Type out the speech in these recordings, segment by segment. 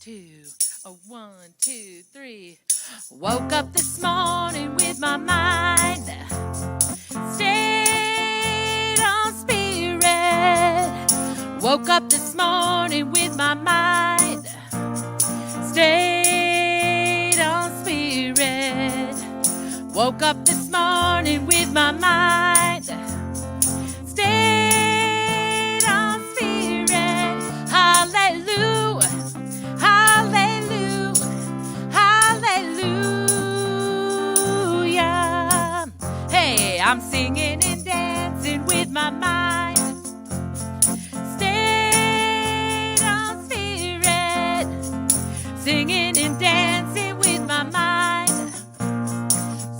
two, a 1, 2, 3. Woke up this morning with my mind stayed on spirit. Woke up this morning with my mind stayed on spirit. Woke up this morning with my mind stayed on spirit. Hallelujah, hallelujah, hallelujah. Hey, I'm singing and dancing with my mind stayed on spirit. Singing and dancing with my mind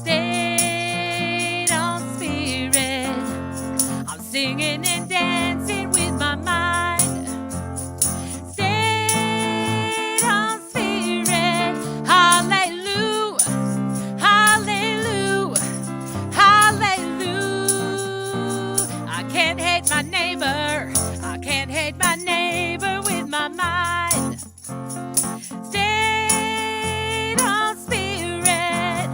stayed on spirit. I'm singing and dancing with my mind stayed on spirit. Hallelujah, hallelujah, hallelujah. I can't hate my neighbor. I can't hate my neighbor with my mind stayed on spirit.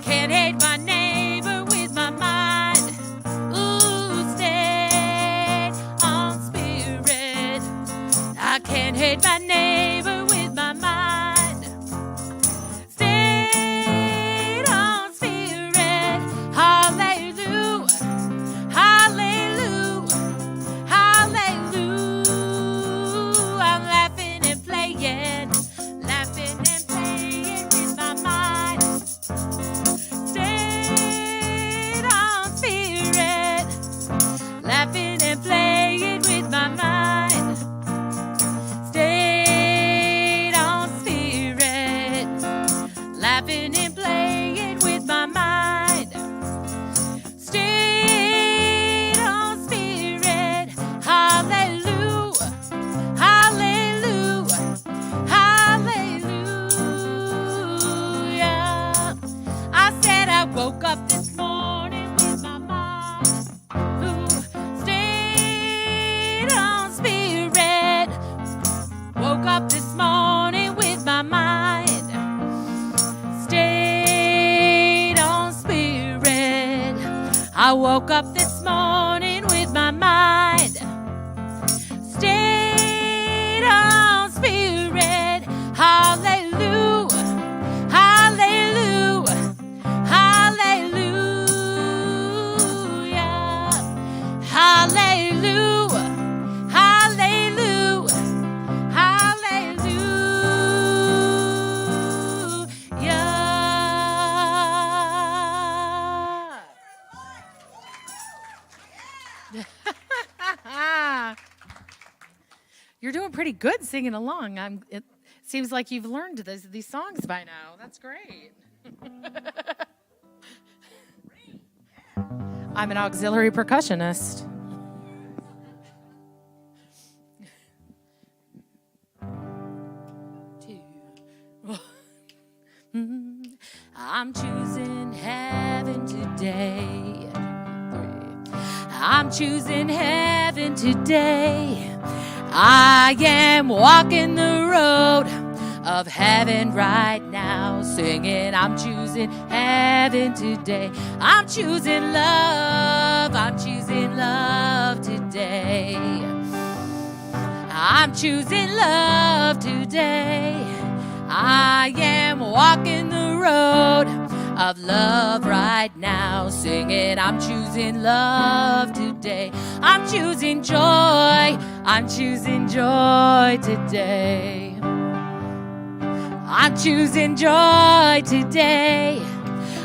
Can't hate my neighbor with my mind. Ooh, stayed on spirit. I can't hate my neighbor with my mind. Stayed on spirit. Hallelujah, hallelujah, hallelujah. I'm laughing and playing with my mind. Stayed on spirit. Laughing and playing with my mind. Stayed on spirit. Laughing and playing with my mind. Stayed on spirit. Hallelujah, hallelujah, hallelujah. I said I woke up this morning with my mind. Ooh, stayed on spirit. Woke up this morning with my mind stayed on spirit. I woke up this morning with my mind stayed on spirit. Hallelujah, hallelujah, hallelujah, hallelujah, hallelujah, hallelujah. You're doing pretty good singing along. It seems like you've learned these songs by now. That's great. I'm an auxiliary percussionist. I'm choosing heaven today. 3. I'm choosing heaven today. I am walking the road of heaven right now, singing, I'm choosing heaven today. I'm choosing love. I'm choosing love today. I'm choosing love today. I am walking the road of love right now, singing, I'm choosing love today. I'm choosing joy. I'm choosing joy today. I'm choosing joy today.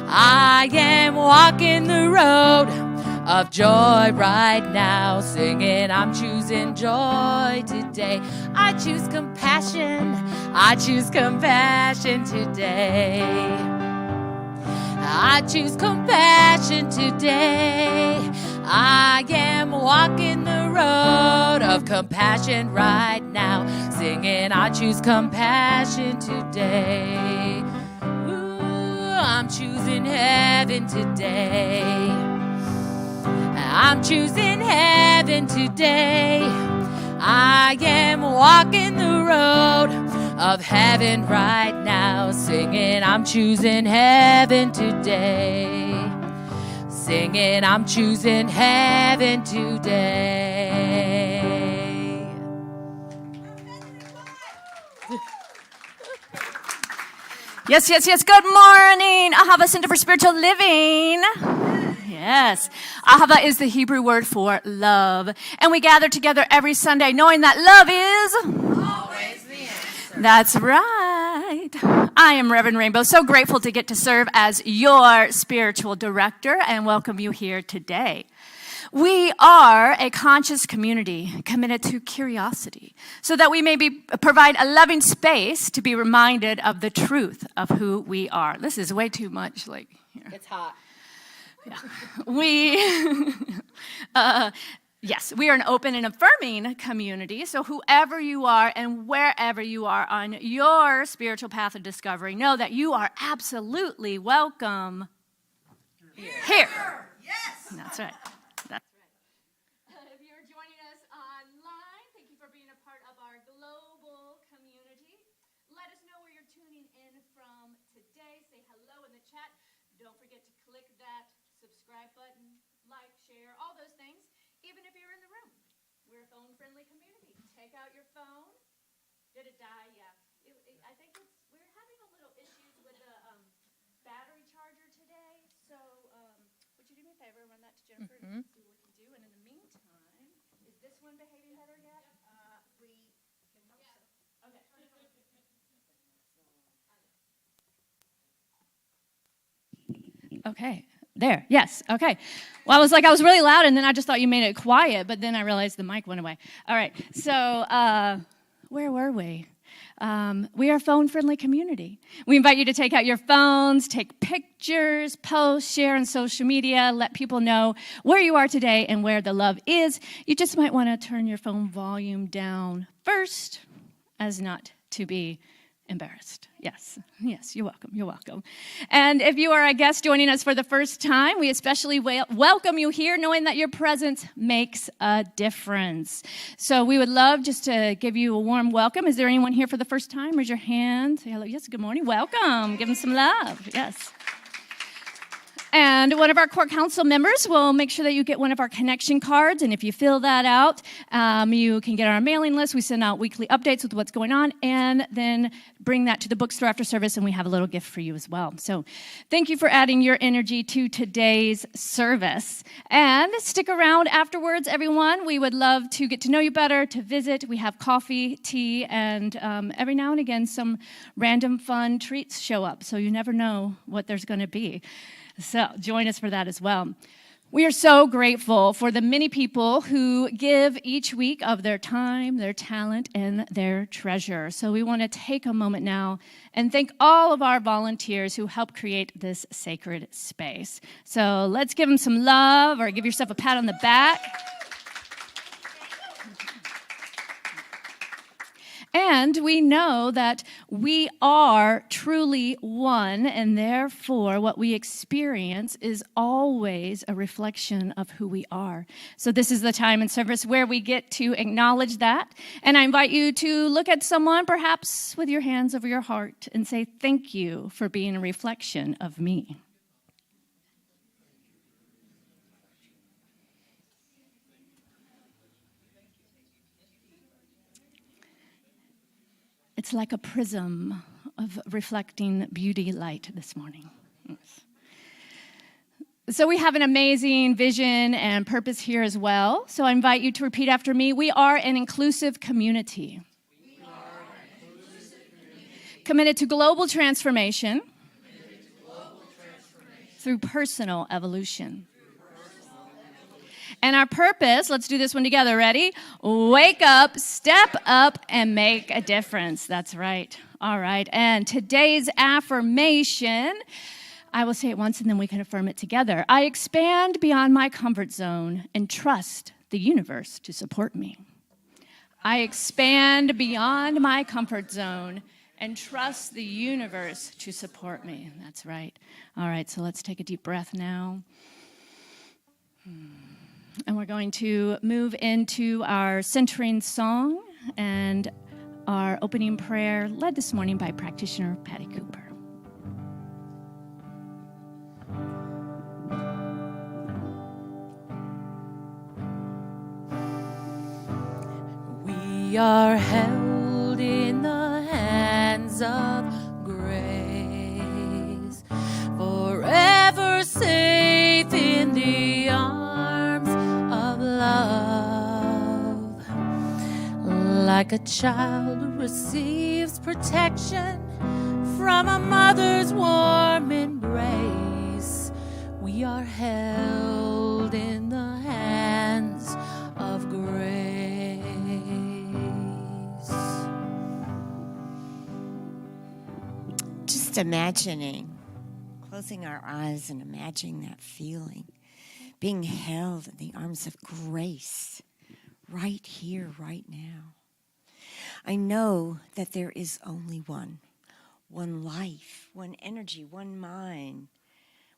I am walking the road of joy right now, singing, I'm choosing joy today. I choose compassion. I choose compassion today. I choose compassion today. I am walking the road of compassion right now, singing, I choose compassion today. Ooh, I'm choosing heaven today. I'm choosing heaven today. I am walking the road of heaven right now, singing, I'm choosing heaven today. Singing, I'm choosing heaven today. Yes, yes, yes. Good morning, Ahava Center for Spiritual Living. Yes. Ahava is the Hebrew word for love. And we gather together every Sunday knowing that love is Always the answer. That's right. I am Reverend Rainbow. So grateful to get to serve as your spiritual director and welcome you here today. We are a conscious community committed to curiosity so that we may provide a loving space to be reminded of the truth of who we are. This is way too much. It's hot. Yeah. Yes, we are an open and affirming community. So whoever you are and wherever you are on your spiritual path of discovery, know that you are absolutely welcome here. Yes. That's right. If you're joining us online, thank you for being a part of our global community. Let us know where you're tuning in from today. Say hello in the chat. Don't forget to click that subscribe button, like, share, all those things, even if you're in the room. We're a phone-friendly community. Take out your phone. Did it die? Yeah. I think we're having a little issues with the battery charger today. So would you do me a favor, run that to Jennifer and see what we can do. And in the meantime, is this one behaving better yet? We can hope so. Okay. Okay. There. Yes. Okay. Well, I was really loud, and then I just thought you made it quiet, but then I realized the mic went away. All right. So where were we? We are a phone-friendly community. We invite you to take out your phones, take pictures, post, share on social media, let people know where you are today and where the love is. You just might want to turn your phone volume down first, as not to be embarrassed. Yes, you're welcome. You're welcome. And if you are a guest joining us for the first time, we especially welcome you here, knowing that your presence makes a difference. So we would love just to give you a warm welcome. Is there anyone here for the first time? Raise your hand. Say hello. Yes, good morning. Welcome. Give them some love. Yes. And one of our core council members will make sure that you get one of our connection cards. And if you fill that out, you can get on our mailing list. We send out weekly updates with what's going on, and then bring that to the bookstore after service, and we have a little gift for you as well. So thank you for adding your energy to today's service. And stick around afterwards, everyone. We would love to get to know you better, to visit. We have coffee, tea, and every now and again, some random fun treats show up. So you never know what there's going to be. So join us for that as well. We are so grateful for the many people who give each week of their time, their talent, and their treasure. So we want to take a moment now and thank all of our volunteers who help create this sacred space. So let's give them some love, or give yourself a pat on the back. And we know that we are truly one, and therefore what we experience is always a reflection of who we are. So this is the time in service where we get to acknowledge that. And I invite you to look at someone, perhaps with your hands over your heart, and say, thank you for being a reflection of me. It's like a prism of reflecting beauty light this morning. So we have an amazing vision and purpose here as well. So I invite you to repeat after me. We are an inclusive community. Committed to global transformation, through personal evolution. And our purpose, let's do this one together. Ready? Wake up, step up, and make a difference. That's right. All right. And today's affirmation, I will say it once and then we can affirm it together. I expand beyond my comfort zone and trust the universe to support me. I expand beyond my comfort zone and trust the universe to support me. That's right. All right. So let's take a deep breath now. And we're going to move into our centering song. And our opening prayer led this morning by practitioner Patty Cooper. We are held in the hands of grace, forever safe in the arms of love. Like a child receives protection from a mother's warm embrace, we are held in the hands of grace. Just imagining, closing our eyes and imagining that feeling, being held in the arms of grace right here, right now. I know that there is only one life, one energy, one mind,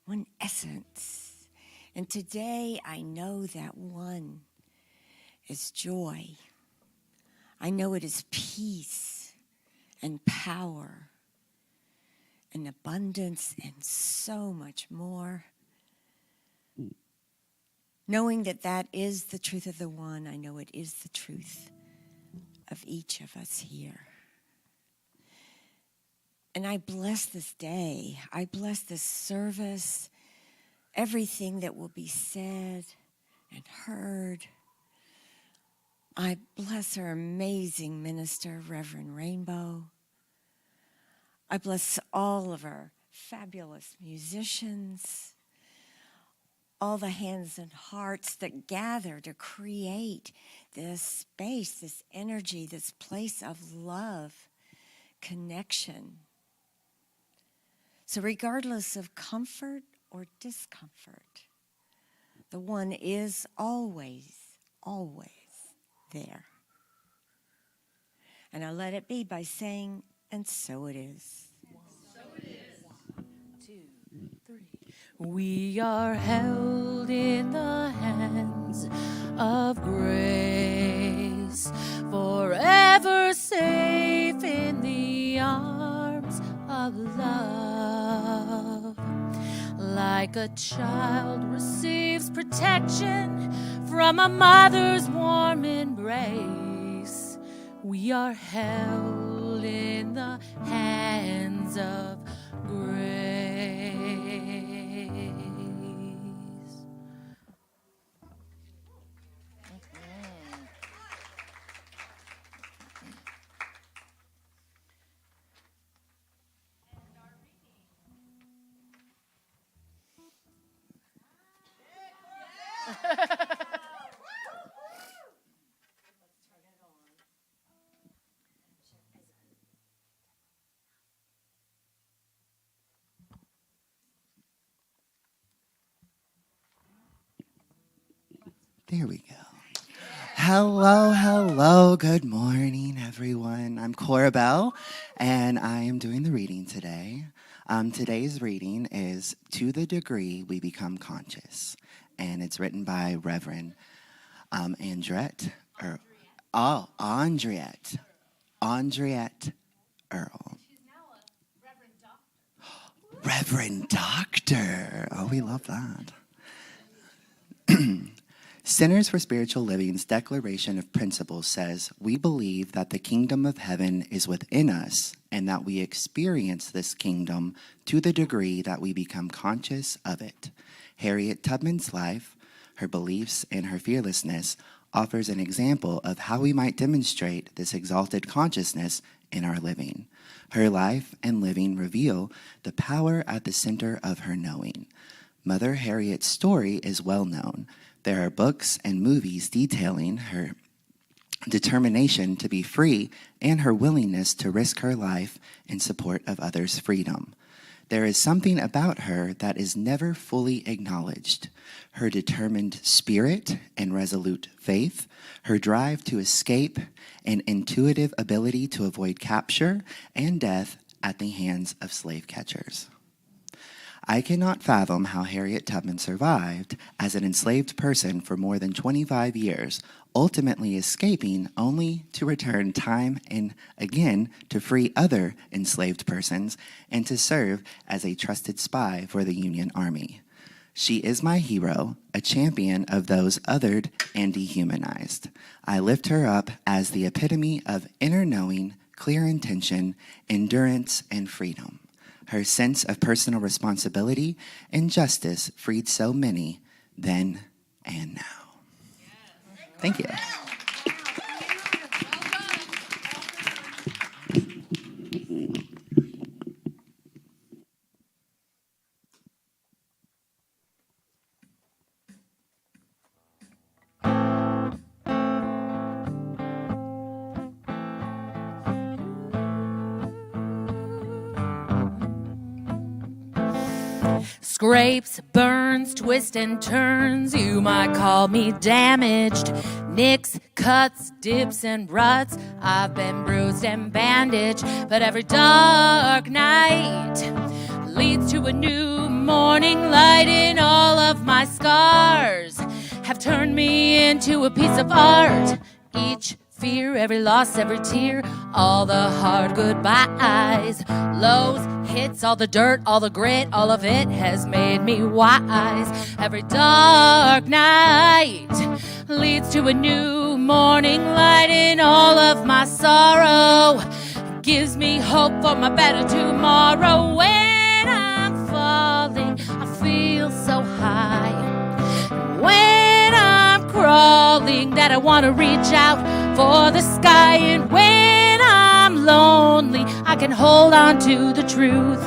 one essence. And today I know that one is joy. I know it is peace and power and abundance and so much more. Knowing that that is the truth of the one, I know it is the truth of each of us here. And I bless this day. I bless this service, everything that will be said and heard. I bless our amazing minister, Reverend Rainbow. I bless all of our fabulous musicians, all the hands and hearts that gather to create this space, this energy, this place of love, connection. So regardless of comfort or discomfort, the one is always, always there. And I let it be by saying, and so it is. So it is. 1, 2, 3. We are held in the hands of grace, forever safe in the arms of love. Like a child receives protection from a mother's warm embrace, we are held in the hands of grace. There we go. Hello. Good morning, everyone. I'm Cora Bell, and I am doing the reading today. Today's reading is To the Degree We Become Conscious, and it's written by Reverend Andriette Earl. She's now a Reverend Doctor. Reverend Doctor. Oh, we love that. Centers for Spiritual Living's Declaration of Principles says, we believe that the kingdom of heaven is within us and that we experience this kingdom to the degree that we become conscious of it. Harriet Tubman's life, her beliefs, and her fearlessness offers an example of how we might demonstrate this exalted consciousness in our living. Her life and living reveal the power at the center of her knowing. Mother Harriet's story is well known. There are books and movies detailing her determination to be free and her willingness to risk her life in support of others' freedom. There is something about her that is never fully acknowledged. Her determined spirit and resolute faith, her drive to escape, and intuitive ability to avoid capture and death at the hands of slave catchers. I cannot fathom how Harriet Tubman survived as an enslaved person for more than 25 years, ultimately escaping only to return time and again to free other enslaved persons and to serve as a trusted spy for the Union Army. She is my hero, a champion of those othered and dehumanized. I lift her up as the epitome of inner knowing, clear intention, endurance, and freedom. Her sense of personal responsibility and justice freed so many then and now. Thank you. Scrapes, burns, twists and turns, you might call me damaged. Nicks, cuts, dips and ruts, I've been bruised and bandaged. But every dark night leads to a new morning light, and all of my scars have turned me into a piece of art. Each fear, every loss, every tear, all the hard goodbyes, lows, hits, all the dirt, all the grit, all of it has made me wise. Every dark night leads to a new morning light, and all of my sorrow gives me hope for my better tomorrow. When I'm falling, I feel so high. When I'm crawling, that I want to reach out for the sky. And when I'm lonely, I can hold on to the truth.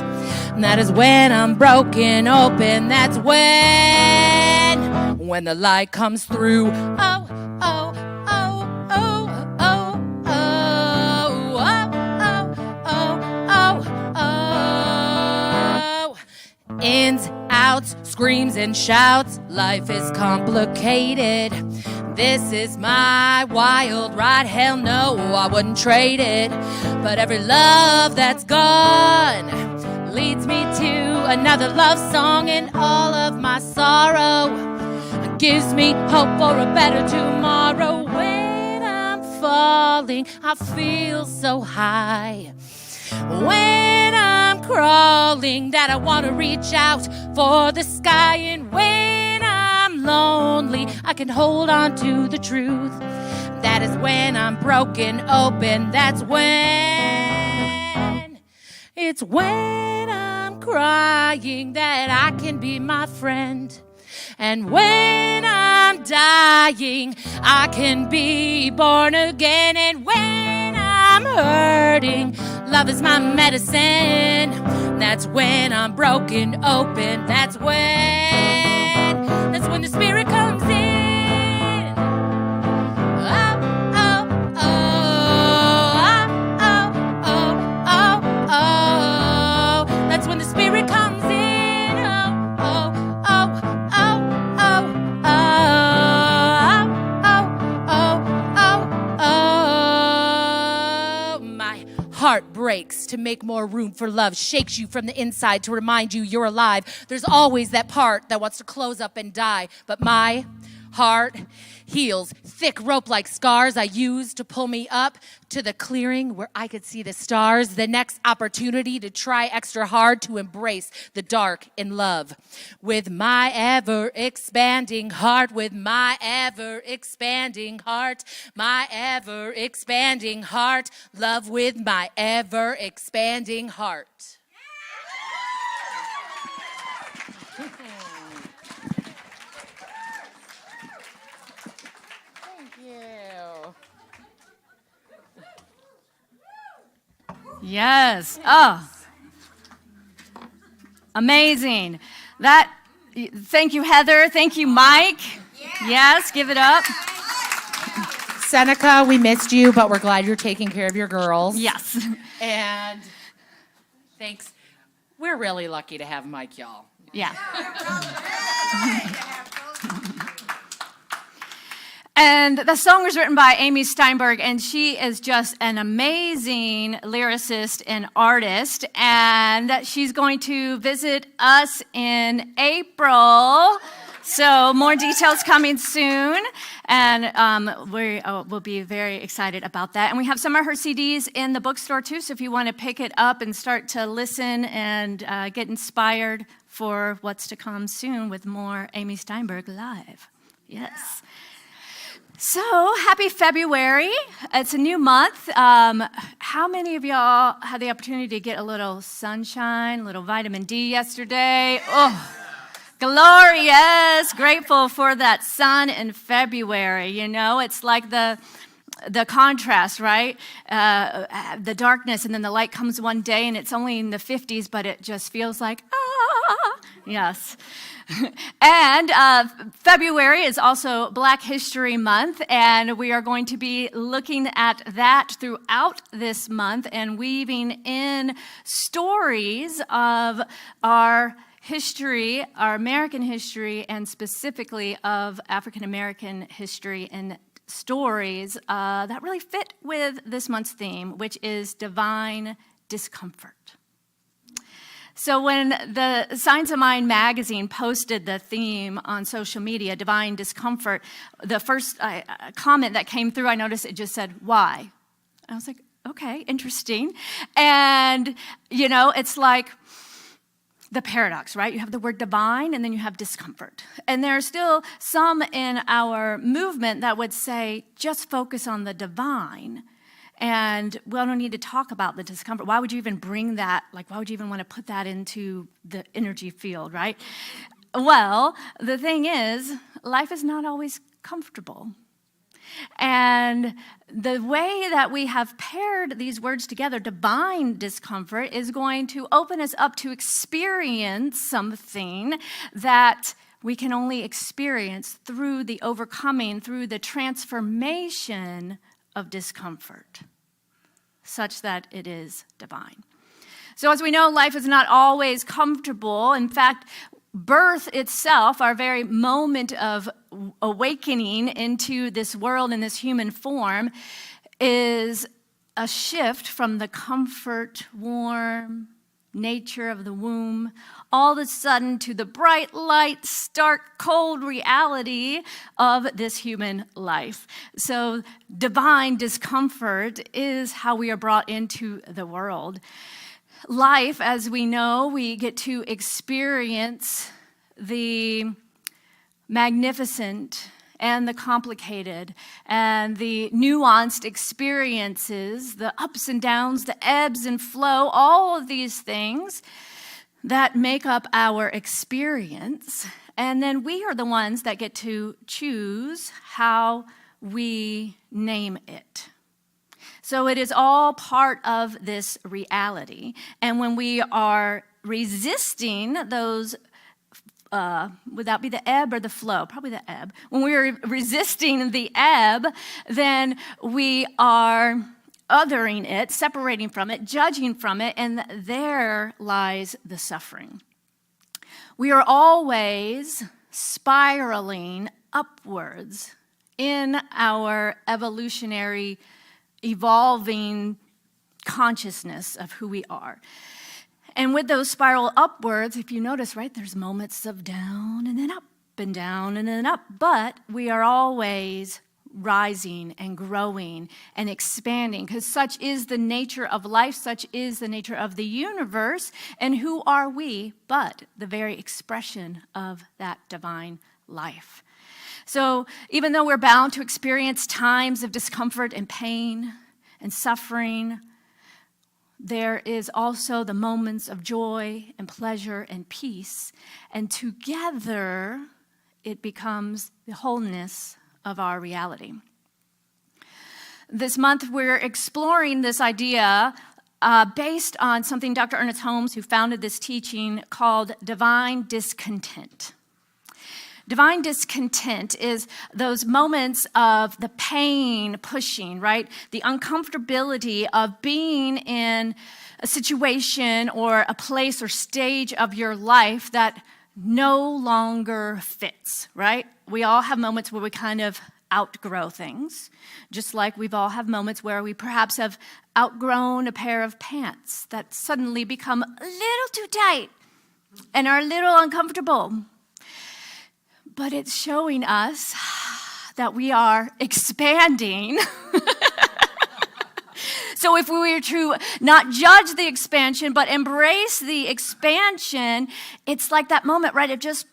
And that is when I'm broken open. That's when the light comes through. Oh, oh, oh, oh, oh, oh, oh, oh, oh, oh. Ins, outs, screams and shouts, life is complicated. This is my wild ride, hell no, I wouldn't trade it. But every love that's gone leads me to another love song, and all of my sorrow gives me hope for a better tomorrow. When I'm falling, I feel so high. When I'm crawling, that I want to reach out for the sky. And when I'm lonely, I can hold on to the truth. That is when I'm broken open. That's when it's when I'm crying that I can be my friend. And when I'm dying, I can be born again. And when I'm hurting, love is my medicine. That's when I'm broken open. That's when the spirit comes in. Oh, oh, oh, oh, oh, oh, oh. That's when the spirit comes in. Oh, oh, oh, oh, oh, oh, oh, oh, oh. My heart breaks to make more room for love, shakes you from the inside to remind you you're alive. There's always that part that wants to close up and die, but my heart heals. Thick rope-like scars I use to pull me up to the clearing where I could see the stars. The next opportunity to try extra hard to embrace the dark in love. With my ever-expanding heart, with my ever-expanding heart, my ever-expanding heart, love with my ever-expanding heart. Yes. Oh, amazing. Thank you, Heather. Thank you, Mike. Yes, give it up. Seneca, we missed you, but we're glad you're taking care of your girls. Yes. And thanks. We're really lucky to have Mike, y'all. Yeah. And the song was written by Amy Steinberg, and she is just an amazing lyricist and artist. And she's going to visit us in April. So more details coming soon, and we'll be very excited about that. And we have some of her CDs in the bookstore too, so if you want to pick it up and start to listen and get inspired for what's to come soon with more Amy Steinberg live. Yes. So, happy February. It's a new month. How many of y'all had the opportunity to get a little sunshine, a little vitamin D yesterday? Oh, glorious. Grateful for that sun in February. You know, it's like the contrast, right? The darkness, and then the light comes one day, and it's only in the 50s, but it just feels like, yes. And February is also Black History Month, and we are going to be looking at that throughout this month and weaving in stories of our history, our American history, and specifically of African American history and stories that really fit with this month's theme, which is divine discomfort. So when the Science of Mind magazine posted the theme on social media, divine discomfort, the first comment that came through, I noticed it just said, why? I was like, okay, interesting. And, you know, it's like the paradox, right? You have the word divine, and then you have discomfort. And there are still some in our movement that would say, just focus on the divine. And we don't need to talk about the discomfort. Why would you even bring that? Like, why would you even want to put that into the energy field, right? Well, the thing is, life is not always comfortable. And the way that we have paired these words together, divine discomfort, is going to open us up to experience something that we can only experience through the overcoming, through the transformation of discomfort, such that it is divine. So as we know, life is not always comfortable. In fact, birth itself, our very moment of awakening into this world in this human form, is a shift from the comfort, warm nature of the womb, all of a sudden to the bright light, stark, cold reality of this human life. So divine discomfort is how we are brought into the world. Life, as we know, we get to experience the magnificent and the complicated and the nuanced experiences, the ups and downs, the ebbs and flow, all of these things that make up our experience. And then we are the ones that get to choose how we name it. So it is all part of this reality. And when we are resisting those, would that be the ebb or the flow? Probably the ebb. When we're resisting the ebb, then we are othering it, separating from it, judging from it, and there lies the suffering. We are always spiraling upwards in our evolutionary, evolving consciousness of who we are. And with those spiral upwards, if you notice, right, there's moments of down and then up and down and then up, but we are always rising and growing and expanding, because such is the nature of life, such is the nature of the universe, and who are we but the very expression of that divine life? So even though we're bound to experience times of discomfort and pain and suffering, there is also the moments of joy and pleasure and peace, and together it becomes the wholeness of our reality. This month we're exploring this idea based on something Dr. Ernest Holmes, who founded this teaching, called divine discontent. Divine discontent is those moments of the pain pushing, right? The uncomfortability of being in a situation or a place or stage of your life that no longer fits, right? We all have moments where we kind of outgrow things, just like we've all have moments where we perhaps have outgrown a pair of pants that suddenly become a little too tight and are a little uncomfortable. But it's showing us that we are expanding. So if we were to not judge the expansion, but embrace the expansion, it's like that moment, right, of just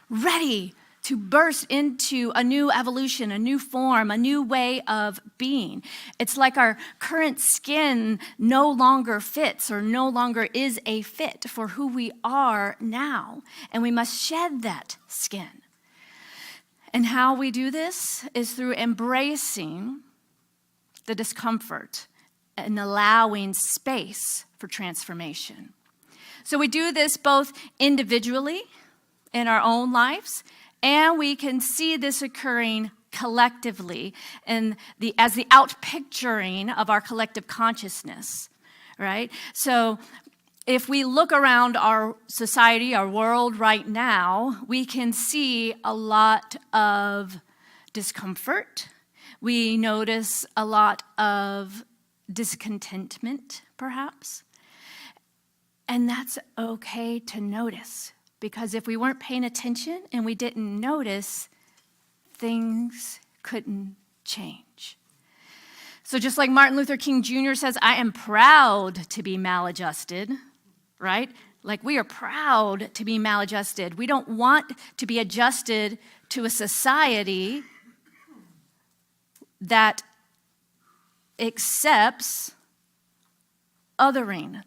ready to burst into a new evolution, a new form, a new way of being. It's like our current skin no longer fits or no longer is a fit for who we are now, and we must shed that skin. And how we do this is through embracing the discomfort and allowing space for transformation. So we do this both individually in our own lives, and we can see this occurring collectively as the outpicturing of our collective consciousness, right? So if we look around our society, our world right now, we can see a lot of discomfort. We notice a lot of discontentment, perhaps. And that's okay to notice, because if we weren't paying attention and we didn't notice, things couldn't change. So just like Martin Luther King Jr. says, I am proud to be maladjusted, right? Like we are proud to be maladjusted. We don't want to be adjusted to a society that accepts othering.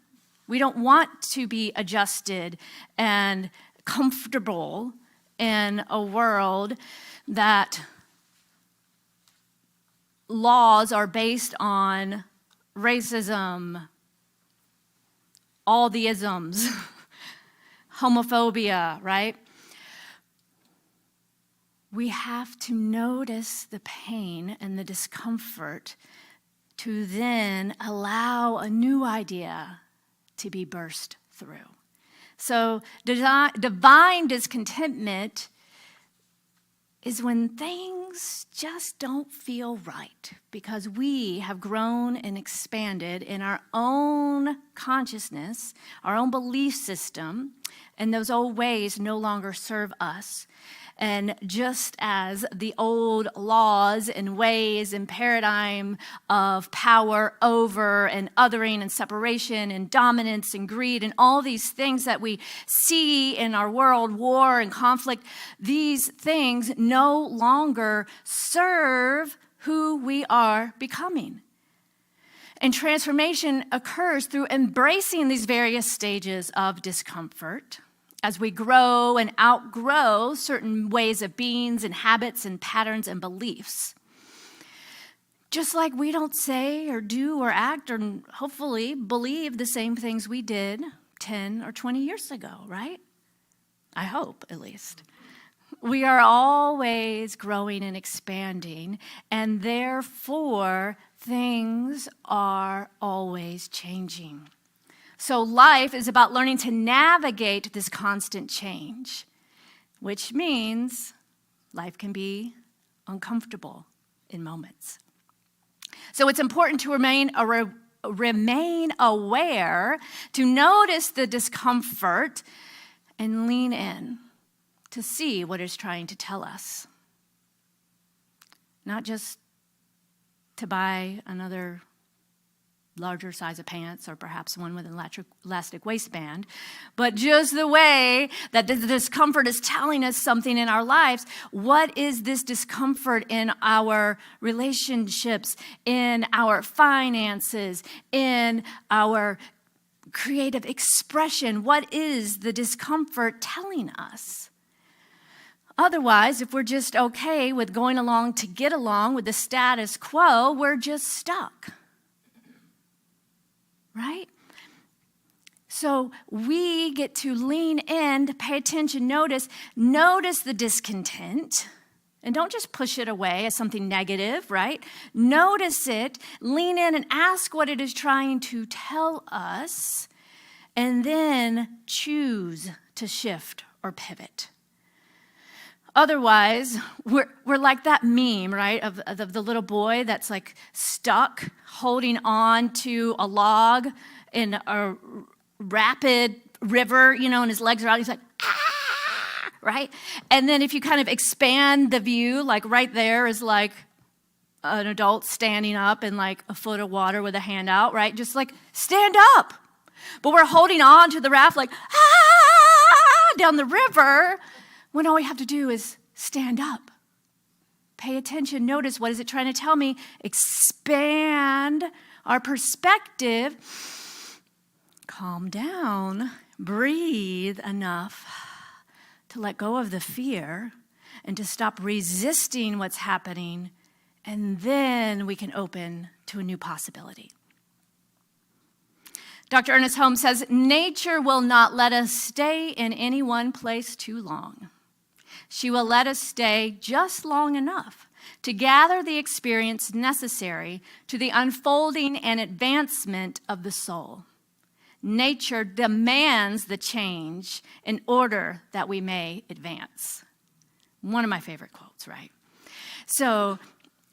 We don't want to be adjusted and comfortable in a world that laws are based on racism, all the isms, homophobia, right? We have to notice the pain and the discomfort to then allow a new idea to be burst through. So divine discontentment is when things just don't feel right because we have grown and expanded in our own consciousness, our own belief system, and those old ways no longer serve us. And just as the old laws and ways and paradigm of power over and othering and separation and dominance and greed and all these things that we see in our world, war and conflict, these things no longer serve who we are becoming. And transformation occurs through embracing these various stages of discomfort as we grow and outgrow certain ways of beings and habits and patterns and beliefs. Just like we don't say or do or act or hopefully believe the same things we did 10 or 20 years ago, right? I hope, at least. We are always growing and expanding, and therefore things are always changing. So life is about learning to navigate this constant change, which means life can be uncomfortable in moments. So it's important to remain aware, to notice the discomfort and lean in to see what it's trying to tell us. Not just to buy another larger size of pants or perhaps one with an elastic waistband, but just the way that the discomfort is telling us something in our lives. What is this discomfort in our relationships, in our finances, in our creative expression? What is the discomfort telling us? Otherwise, if we're just okay with going along to get along with the status quo, we're just stuck. Right? So we get to lean in, to pay attention, notice the discontent, and don't just push it away as something negative, right? Notice it, lean in and ask what it is trying to tell us, and then choose to shift or pivot. Otherwise, we're like that meme, right, of the little boy that's like stuck holding on to a log in a rapid river, and his legs are out. He's like, ah, right? And then if you kind of expand the view, like right there is like an adult standing up in like a foot of water with a hand out, right? Just like stand up. But we're holding on to the raft like, ah, down the river, when all we have to do is stand up. Pay attention. Notice, what is it trying to tell me? Expand our perspective. Calm down. Breathe enough to let go of the fear and to stop resisting what's happening. And then we can open to a new possibility. Dr. Ernest Holmes says, nature will not let us stay in any one place too long. She will let us stay just long enough to gather the experience necessary to the unfolding and advancement of the soul. Nature demands the change in order that we may advance. One of my favorite quotes, right? So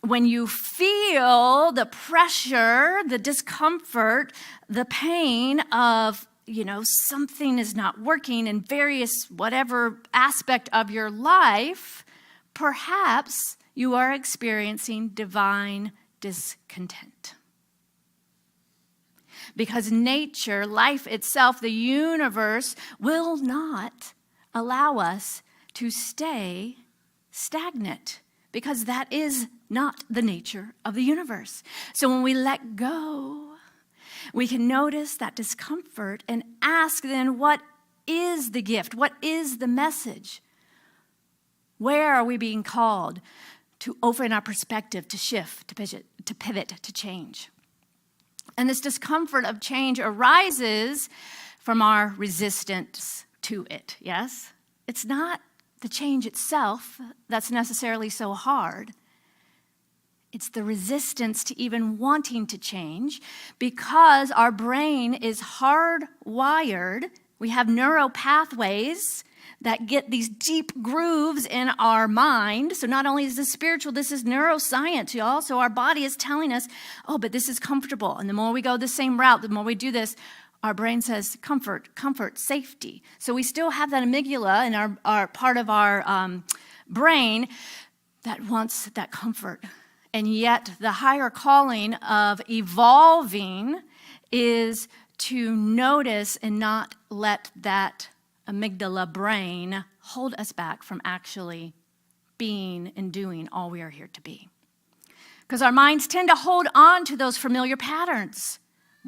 when you feel the pressure, the discomfort, the pain of, something is not working in various whatever aspect of your life, perhaps you are experiencing divine discontent. Because nature, life itself, the universe, will not allow us to stay stagnant, because that is not the nature of the universe. So when we let go, we can notice that discomfort and ask then, what is the gift? What is the message? Where are we being called to open our perspective, to shift, to pivot, to change? And this discomfort of change arises from our resistance to it, yes? It's not the change itself that's necessarily so hard. It's the resistance to even wanting to change, because our brain is hardwired. We have neural pathways that get these deep grooves in our mind. So not only is this spiritual, this is neuroscience, y'all. So our body is telling us, oh, but this is comfortable. And the more we go the same route, the more we do this, our brain says comfort, safety. So we still have that amygdala in our part of our brain that wants that comfort. And yet the higher calling of evolving is to notice and not let that amygdala brain hold us back from actually being and doing all we are here to be. Because our minds tend to hold on to those familiar patterns,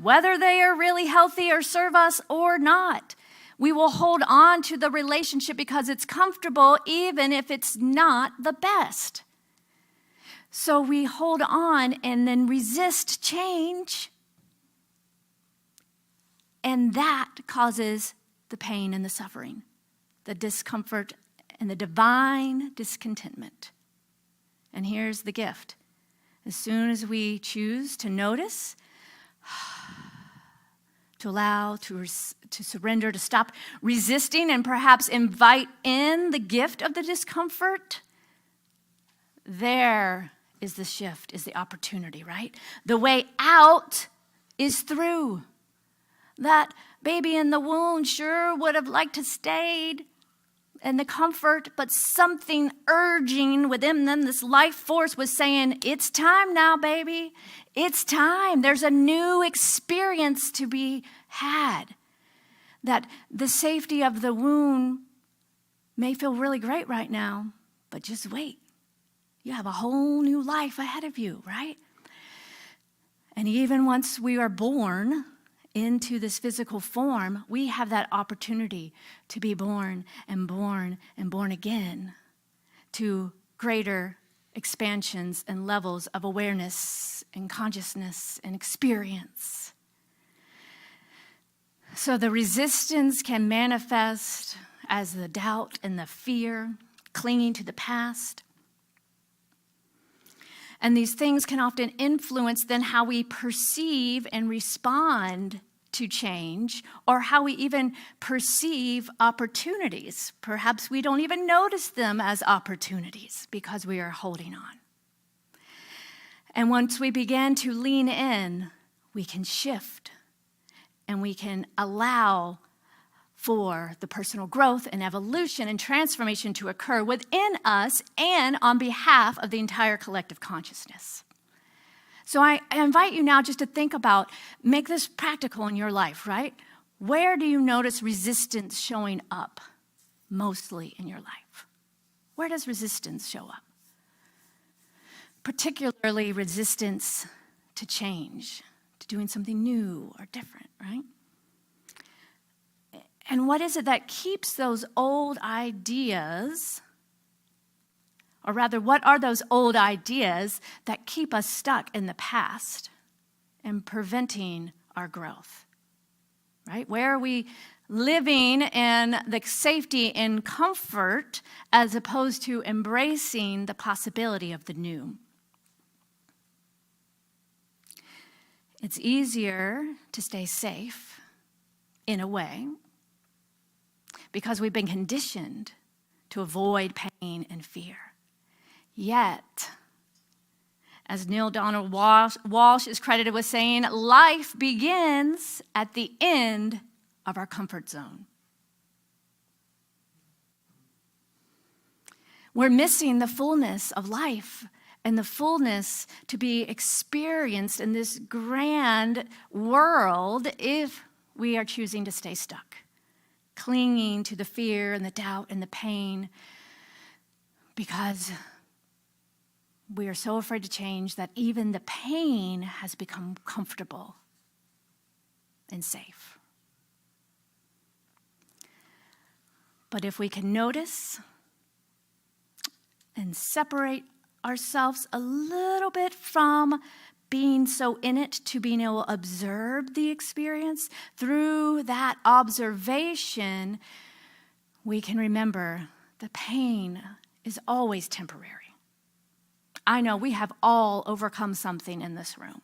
whether they are really healthy or serve us or not. We will hold on to the relationship because it's comfortable, even if it's not the best. So we hold on and then resist change. And that causes the pain and the suffering, the discomfort and the divine discontentment. And here's the gift. As soon as we choose to notice, to allow, to surrender, to stop resisting, and perhaps invite in the gift of the discomfort, there is the shift, is the opportunity, right? The way out is through. That baby in the womb sure would have liked to stayed in the comfort, but something urging within them, this life force was saying, it's time now, baby. It's time. There's a new experience to be had. That the safety of the womb may feel really great right now, but just wait. You have a whole new life ahead of you, right? And even once we are born into this physical form, we have that opportunity to be born and born and born again to greater expansions and levels of awareness and consciousness and experience. So the resistance can manifest as the doubt and the fear, clinging to the past. And these things can often influence then how we perceive and respond to change, or how we even perceive opportunities. Perhaps we don't even notice them as opportunities because we are holding on. And once we begin to lean in, we can shift and we can allow for the personal growth and evolution and transformation to occur within us and on behalf of the entire collective consciousness. So I invite you now just to think about, make this practical in your life, right? Where do you notice resistance showing up mostly in your life? Where does resistance show up? Particularly resistance to change, to doing something new or different, right? And what is it that keeps those old ideas, or rather, what are those old ideas that keep us stuck in the past and preventing our growth, right? Where are we living in the safety and comfort as opposed to embracing the possibility of the new? It's easier to stay safe in a way because we've been conditioned to avoid pain and fear. Yet, as Neil Donald Walsh is credited with saying, life begins at the end of our comfort zone. We're missing the fullness of life and the fullness to be experienced in this grand world if we are choosing to stay stuck, clinging to the fear and the doubt and the pain because we are so afraid to change that even the pain has become comfortable and safe. But if we can notice and separate ourselves a little bit from being so in it to being able to observe the experience, through that observation, we can remember the pain is always temporary. I know we have all overcome something in this room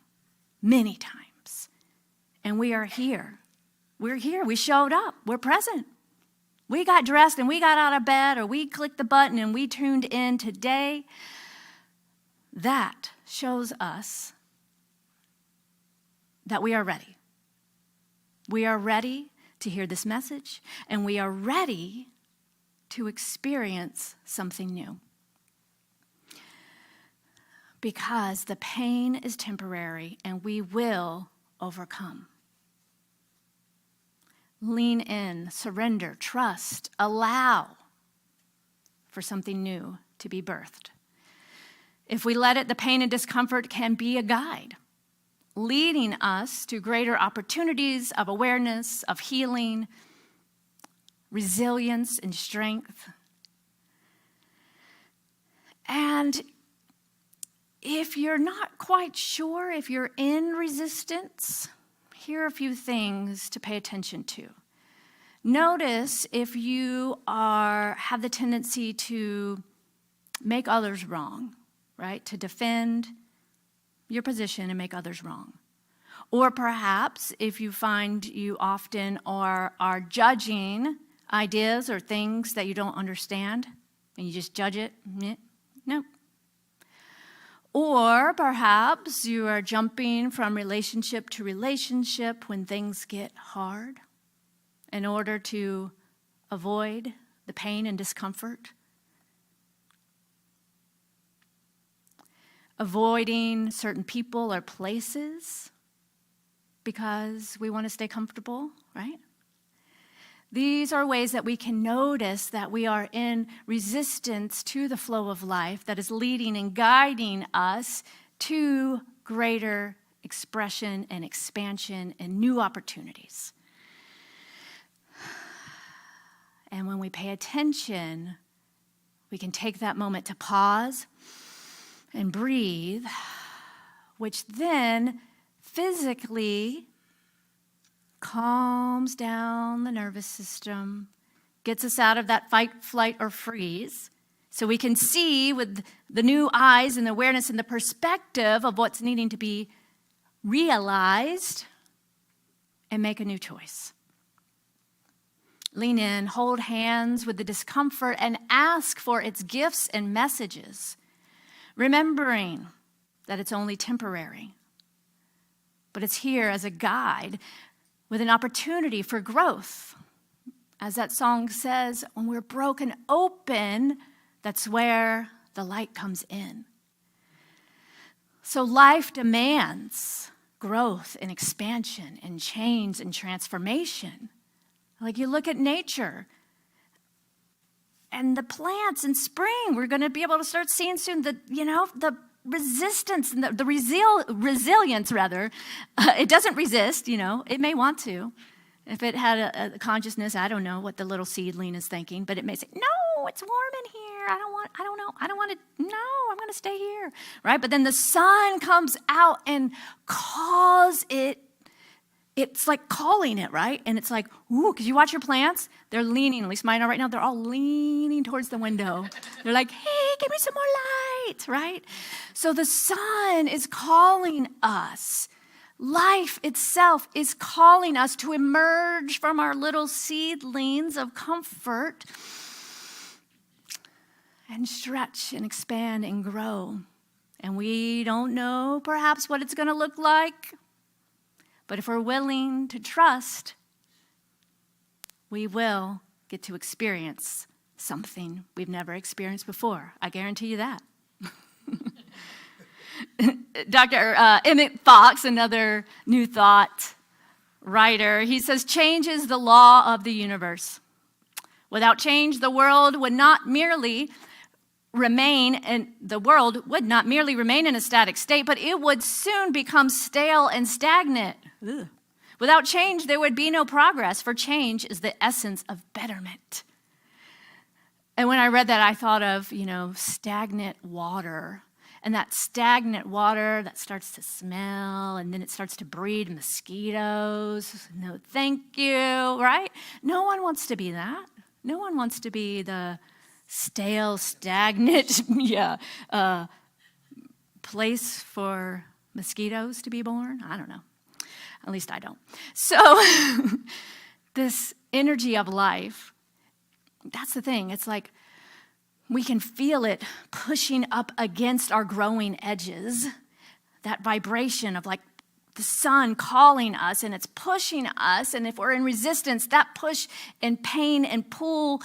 many times, and we are here. We're here. We showed up. We're present. We got dressed and we got out of bed, or we clicked the button and we tuned in today. That shows us that we are ready. We are ready to hear this message, and we are ready to experience something new. Because the pain is temporary and we will overcome. Lean in, surrender, trust, allow for something new to be birthed. If we let it, the pain and discomfort can be a guide, leading us to greater opportunities of awareness, of healing, resilience, and strength. And if you're not quite sure if you're in resistance, here are a few things to pay attention to. Notice if you have the tendency to make others wrong, right? To defend your position and make others wrong. Or perhaps if you find you often are judging ideas or things that you don't understand and you just judge it, no. Or perhaps you are jumping from relationship to relationship when things get hard in order to avoid the pain and discomfort. Avoiding certain people or places because we want to stay comfortable, right? These are ways that we can notice that we are in resistance to the flow of life that is leading and guiding us to greater expression and expansion and new opportunities. And when we pay attention, we can take that moment to pause and breathe, which then physically calms down the nervous system, gets us out of that fight, flight, or freeze, so we can see with the new eyes and the awareness and the perspective of what's needing to be realized and make a new choice. Lean in, hold hands with the discomfort, and ask for its gifts and messages, remembering that it's only temporary. But it's here as a guide with an opportunity for growth. As that song says, when we're broken open, that's where the light comes in. So life demands growth and expansion and change and transformation. Like you look at nature and the plants in spring, we're going to be able to start seeing soon the resistance and the resilience rather. It doesn't resist, it may want to. If it had a consciousness, I don't know what the little seedling is thinking, but it may say, no, it's warm in here. I'm going to stay here, right? But then the sun comes out and calls it. It's like calling it, right? And it's like, ooh, because you watch your plants, they're leaning, at least mine are right now, they're all leaning towards the window. They're like, hey, give me some more light, right? So the sun is calling us. Life itself is calling us to emerge from our little seedlings of comfort and stretch and expand and grow. And we don't know perhaps what it's going to look like. But if we're willing to trust, we will get to experience something we've never experienced before. I guarantee you that. Dr. Emmett Fox, another New Thought writer, he says, change is the law of the universe. Without change, the world would not merely remain in a static state, but it would soon become stale and stagnant. Ugh. Without change, there would be no progress, for change is the essence of betterment. And when I read that, I thought of, stagnant water. And that stagnant water that starts to smell, and then it starts to breed mosquitoes. No, thank you, right? No one wants to be that. No one wants to be the stale, stagnant, place for mosquitoes to be born. I don't know. At least I don't. So this energy of life, that's the thing. It's like we can feel it pushing up against our growing edges, that vibration of like the sun calling us, and it's pushing us. And if we're in resistance, that push and pain and pull,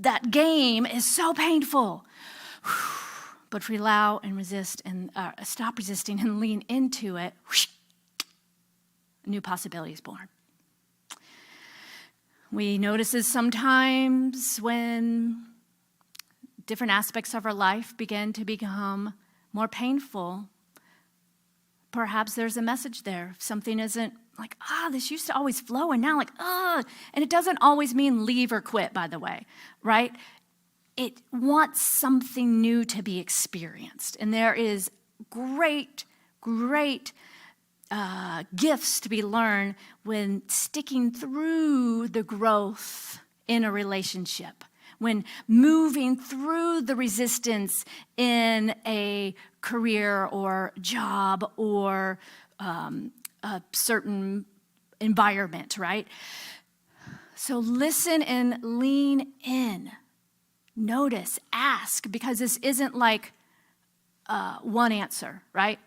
that game is so painful. But if we allow and resist and stop resisting and lean into it, a new possibility is born. We notice this sometimes when different aspects of our life begin to become more painful. Perhaps there's a message there. Something isn't like, this used to always flow, and now and it doesn't always mean leave or quit, by the way, right? It wants something new to be experienced. And there is great gifts to be learned when sticking through the growth in a relationship, when moving through the resistance in a career or job or a certain environment, right? So listen and lean in. Notice, ask, because this isn't like one answer, right?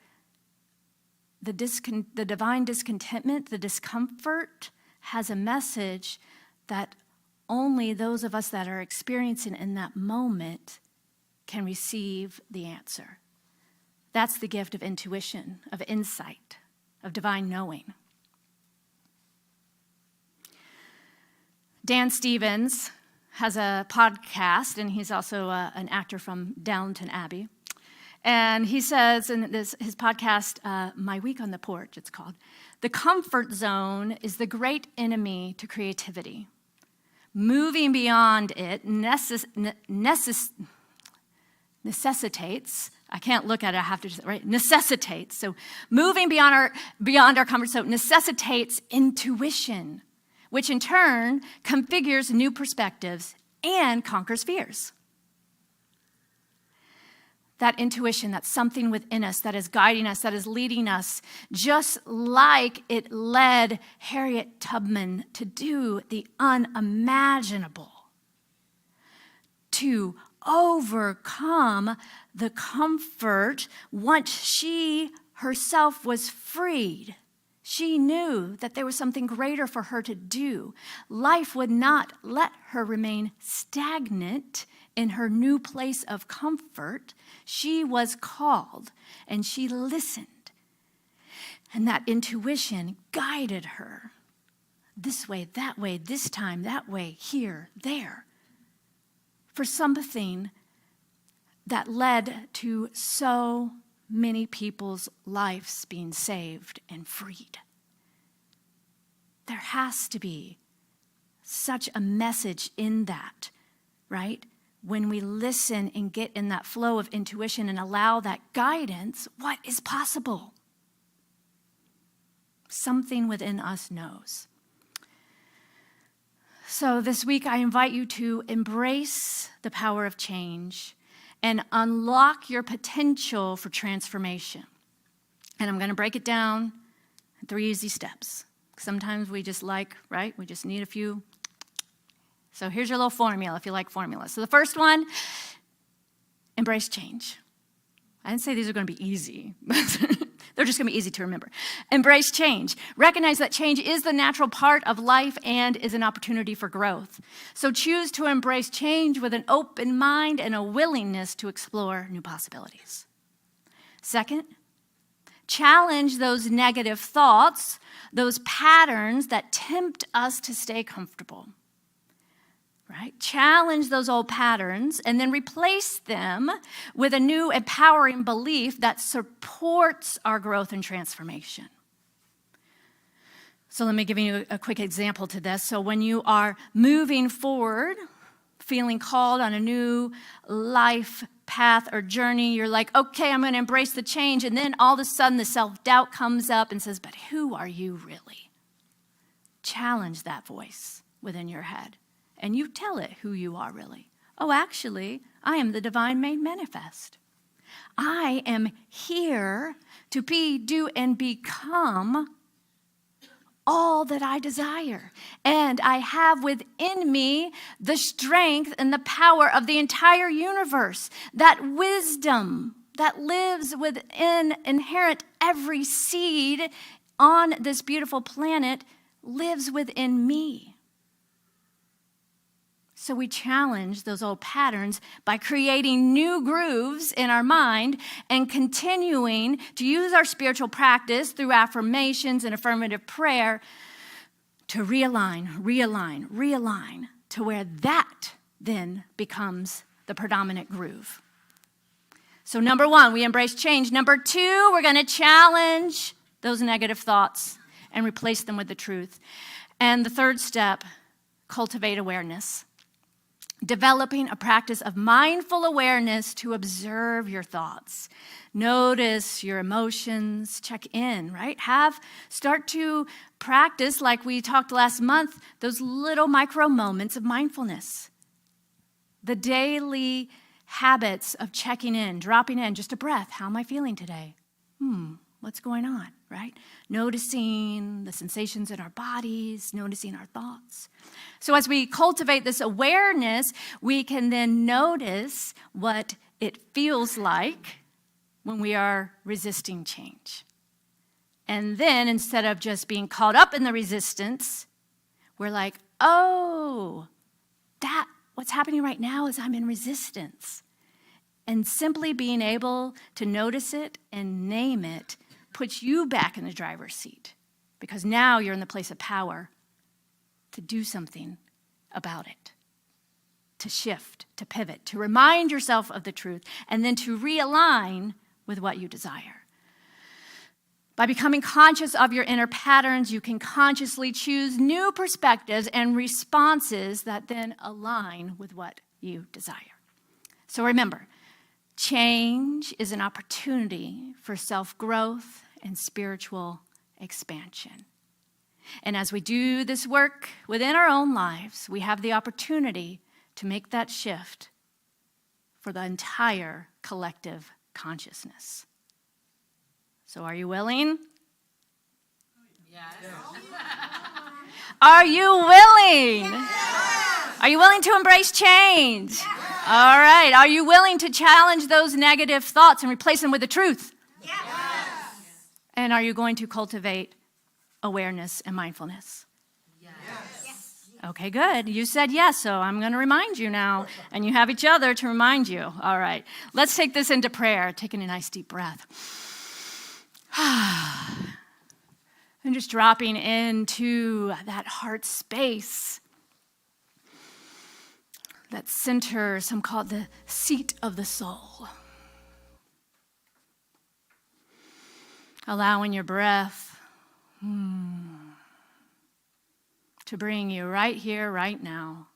The divine discontentment, the discomfort has a message that only those of us that are experiencing in that moment can receive the answer. That's the gift of intuition, of insight, of divine knowing. Dan Stevens has a podcast, and he's also an actor from Downton Abbey. And he says in his podcast, My Week on the Porch, it's called, the comfort zone is the great enemy to creativity. Moving beyond it necessitates, I can't look at it, I have to just, right? Necessitates. So moving beyond our comfort zone necessitates intuition, which in turn configures new perspectives and conquers fears. that intuition, that's something within us that is guiding us, that is leading us, just like it led Harriet Tubman to do the unimaginable, to overcome the comfort once she herself was freed. She knew that there was something greater for her to do. Life would not let her remain stagnant in her new place of comfort. She was called, and she listened. And that intuition guided her this way, this time, that way, here, there, for something that led to so many people's lives being saved and freed. There has to be such a message in that, right? When we listen and get in that flow of intuition and allow that guidance, what is possible? Something within us knows. So this week, I invite you to embrace the power of change and unlock your potential for transformation. And I'm going to break it down in 3 easy steps. Sometimes we just right? We just need a few. So here's your little formula if you like formulas. So the first one, embrace change. I didn't say these are going to be easy, but they're just going to be easy to remember. Embrace change. Recognize that change is the natural part of life and is an opportunity for growth. So choose to embrace change with an open mind and a willingness to explore new possibilities. Second, challenge those negative thoughts, those patterns that tempt us to stay comfortable. Right? Challenge those old patterns and then replace them with a new empowering belief that supports our growth and transformation. So let me give you a quick example to this. So when you are moving forward, feeling called on a new life path or journey, you're like, okay, I'm going to embrace the change. And then all of a sudden the self-doubt comes up and says, but who are you really? Challenge that voice within your head. And you tell it who you are really. Oh, actually, I am the divine made manifest. I am here to be, do, and become all that I desire. And I have within me the strength and the power of the entire universe, that wisdom that lives within inherent every seed on this beautiful planet lives within me. So we challenge those old patterns by creating new grooves in our mind and continuing to use our spiritual practice through affirmations and affirmative prayer to realign to where that then becomes the predominant groove. So number 1, we embrace change. Number 2, we're going to challenge those negative thoughts and replace them with the truth. And the third step, cultivate awareness. Developing a practice of mindful awareness to observe your thoughts. Notice your emotions, check in, right? Start to practice, like we talked last month, those little micro moments of mindfulness. The daily habits of checking in, dropping in, just a breath. How am I feeling today? What's going on, right? Noticing the sensations in our bodies, noticing our thoughts. So as we cultivate this awareness, we can then notice what it feels like when we are resisting change. And then instead of just being caught up in the resistance, we're like, oh, what's happening right now is I'm in resistance. And simply being able to notice it and name it puts you back in the driver's seat, because now you're in the place of power to do something about it, to shift, to pivot, to remind yourself of the truth, and then to realign with what you desire. By becoming conscious of your inner patterns, you can consciously choose new perspectives and responses that then align with what you desire. So remember, change is an opportunity for self-growth and spiritual expansion. And as we do this work within our own lives, we have the opportunity to make that shift for the entire collective consciousness. So are you willing? Yes. Are you willing? Yes. Are you willing to embrace change? Yes. All right. Are you willing to challenge those negative thoughts and replace them with the truth? Yes. And are you going to cultivate awareness and mindfulness? Yes. Okay, good. You said yes, so I'm going to remind you now. And you have each other to remind you. All right. Let's take this into prayer. Taking a nice deep breath. And just dropping into that heart space, that center, some call it the seat of the soul. Allowing your breath to bring you right here, right now,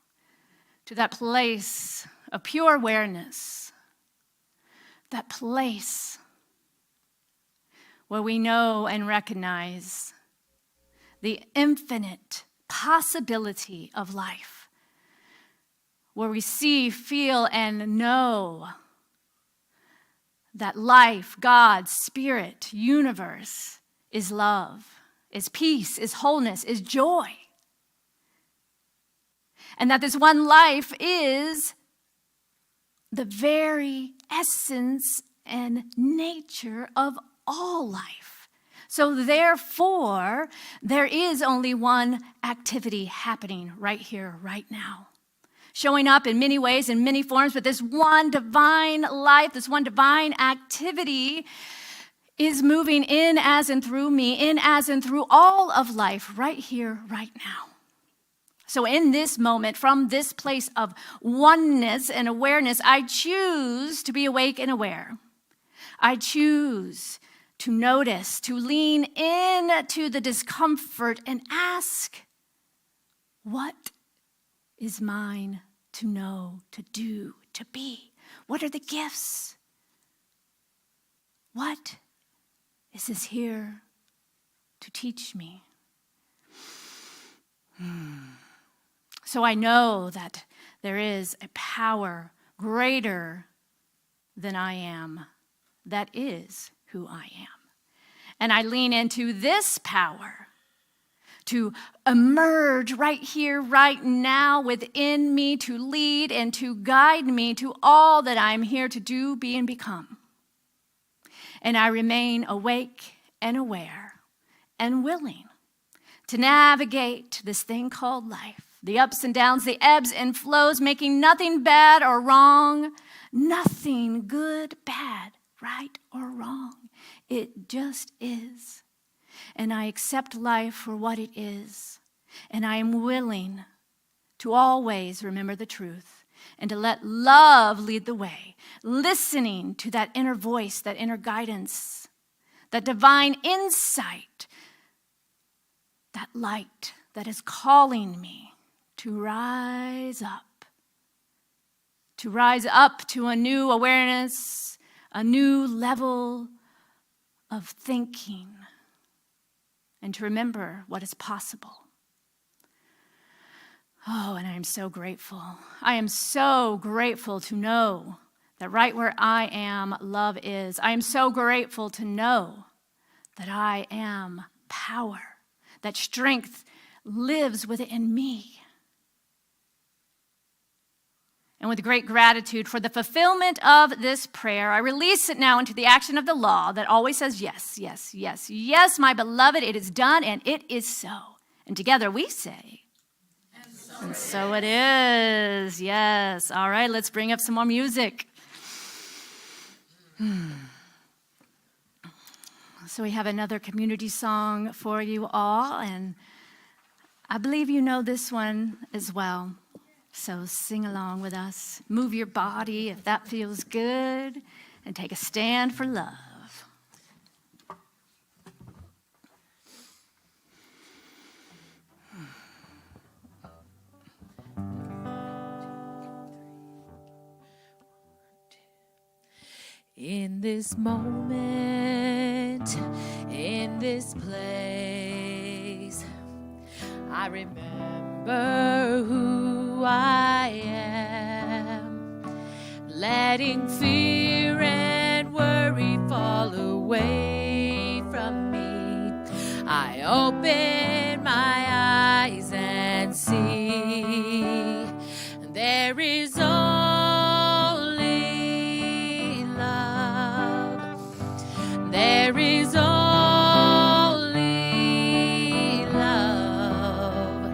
to that place of pure awareness, that place where we know and recognize the infinite possibility of life, where we see, feel, and know that life, God, spirit, universe is love, is peace, is wholeness, is joy. And that this one life is the very essence and nature of all life. So therefore, there is only one activity happening right here, right now. Showing up in many ways, in many forms, but this one divine life, this one divine activity is moving in as and through me, in as and through all of life, right here, right now. So in this moment, from this place of oneness and awareness, I choose to be awake and aware. I choose to notice, to lean into the discomfort and ask, what is mine to know, to do, to be? What are the gifts? What is this here to teach me? So I know that there is a power greater than I am that is who I am. And I lean into this power to emerge right here, right now within me, to lead and to guide me to all that I'm here to do, be, and become. And I remain awake and aware and willing to navigate this thing called life, the ups and downs, the ebbs and flows, making nothing bad or wrong, nothing good, bad, right or wrong. It just is. And I accept life for what it is. And I am willing to always remember the truth and to let love lead the way, listening to that inner voice, that inner guidance, that divine insight, that light that is calling me to rise up to a new awareness, a new level of thinking, and to remember what is possible. Oh, and I am so grateful. I am so grateful to know that right where I am, love is. I am so grateful to know that I am power, that strength lives within me. And with great gratitude for the fulfillment of this prayer, I release it now into the action of the law that always says, yes, yes, yes, yes, my beloved, it is done and it is so. And together we say, and so it is. Yes. All right, let's bring up some more music. So we have another community song for you all, and I believe you know this one as well. So sing along with us. Move your body if that feels good, and take a stand for love. In this moment, in this place, I remember who I am, letting fear away from me. I open my eyes and see there is only love. There is only love.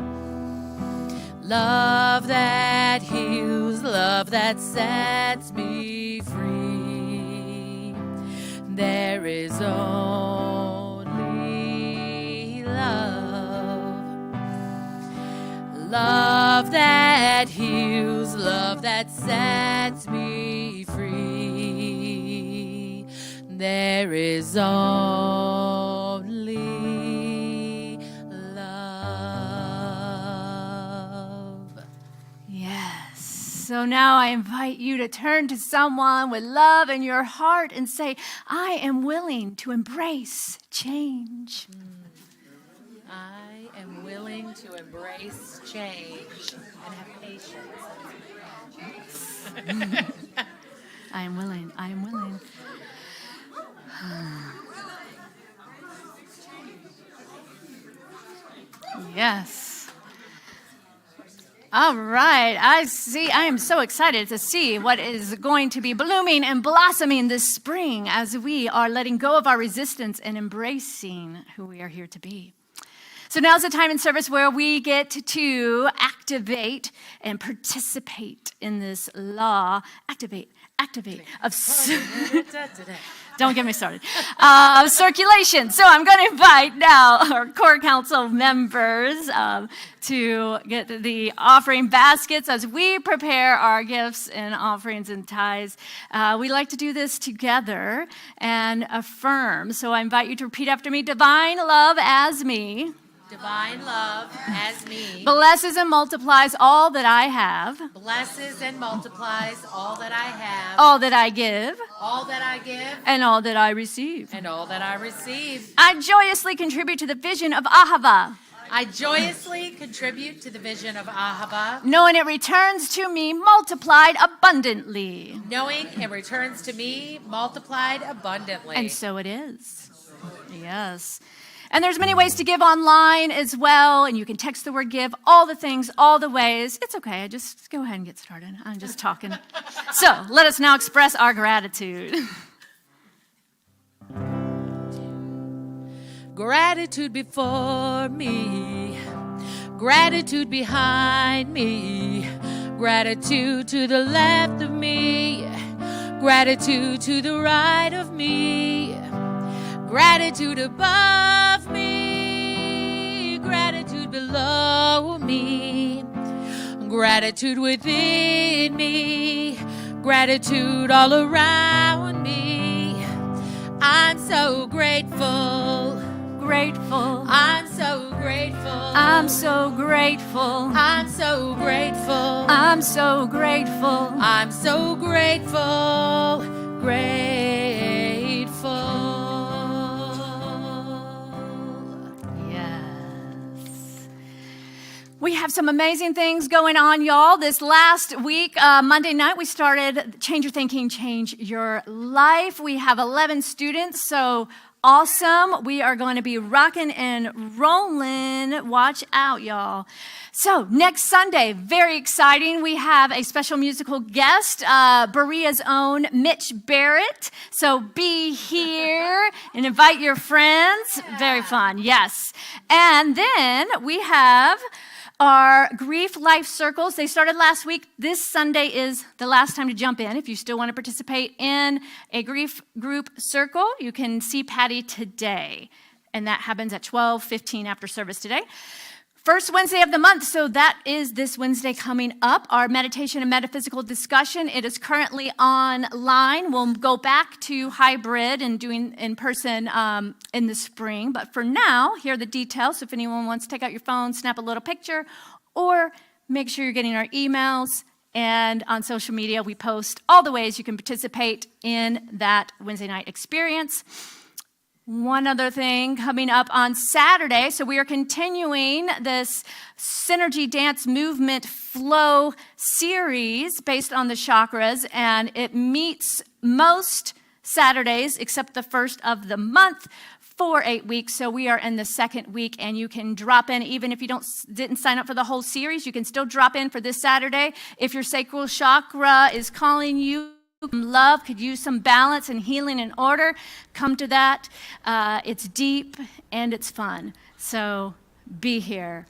Love that heals, love that sets me free. There is only love. Love that heals, love that sets me free. There is only love. Yes. So now I invite you to turn to someone with love in your heart and say, I am willing to embrace change. I am willing to embrace change and have patience. I am willing. I am willing. Yes. All right. I am so excited to see what is going to be blooming and blossoming this spring as we are letting go of our resistance and embracing who we are here to be. So now's the time in service where we get to activate and participate in this law. Activate of don't get me started. Circulation. So I'm going to invite now our core council members to get the offering baskets as we prepare our gifts and offerings and tithes. We like to do this together and affirm. So I invite you to repeat after me. Divine love as me. Divine love as me Blesses and multiplies all that I have. blesses and multiplies all that I have, All that I give. all that I give, And all that I receive. and all that I receive. I joyously contribute to the vision of Ahava, I joyously contribute to the vision of Ahava, knowing it returns to me multiplied abundantly. knowing it returns to me multiplied abundantly. And so it is. Yes. And there's many ways to give online as well, and you can text the word give, all the things, all the ways. It's okay, just go ahead and get started. I'm just talking. So let us now express our gratitude. Gratitude before me, gratitude behind me, gratitude to the left of me, gratitude to the right of me, gratitude above me, gratitude below me, gratitude within me, gratitude all around me. I'm so grateful. Grateful. I'm so grateful. I'm so grateful. I'm so grateful. I'm so grateful. I'm so grateful. Yes. We have some amazing things going on, y'all. This last week, Monday night, we started Change Your Thinking, Change Your Life. We have 11 students, so awesome. We are going to be rocking and rolling. Watch out, y'all. So next Sunday, very exciting. We have a special musical guest, Berea's own Mitch Barrett. So be here and invite your friends. Very fun, yes. And then we have our grief life circles. They started last week. This Sunday is the last time to jump in. If you still want to participate in a grief group circle, you can see Patty today. And that happens at 12:15 after service today. First Wednesday of the month, so that is this Wednesday coming up, our meditation and metaphysical discussion. It is currently online. We'll go back to hybrid and doing in person in the spring. But for now, here are the details. So if anyone wants to take out your phone, snap a little picture, or make sure you're getting our emails. And on social media, we post all the ways you can participate in that Wednesday night experience. One other thing coming up on Saturday. So we are continuing this Synergy Dance Movement Flow series based on the chakras, and it meets most Saturdays, except the first of the month, for 8 weeks. So we are in the second week, and you can drop in even if you didn't sign up for the whole series. You can still drop in for this Saturday. If your sacral chakra is calling you, love, could use some balance and healing and order, come to that. It's deep and it's fun. So be here.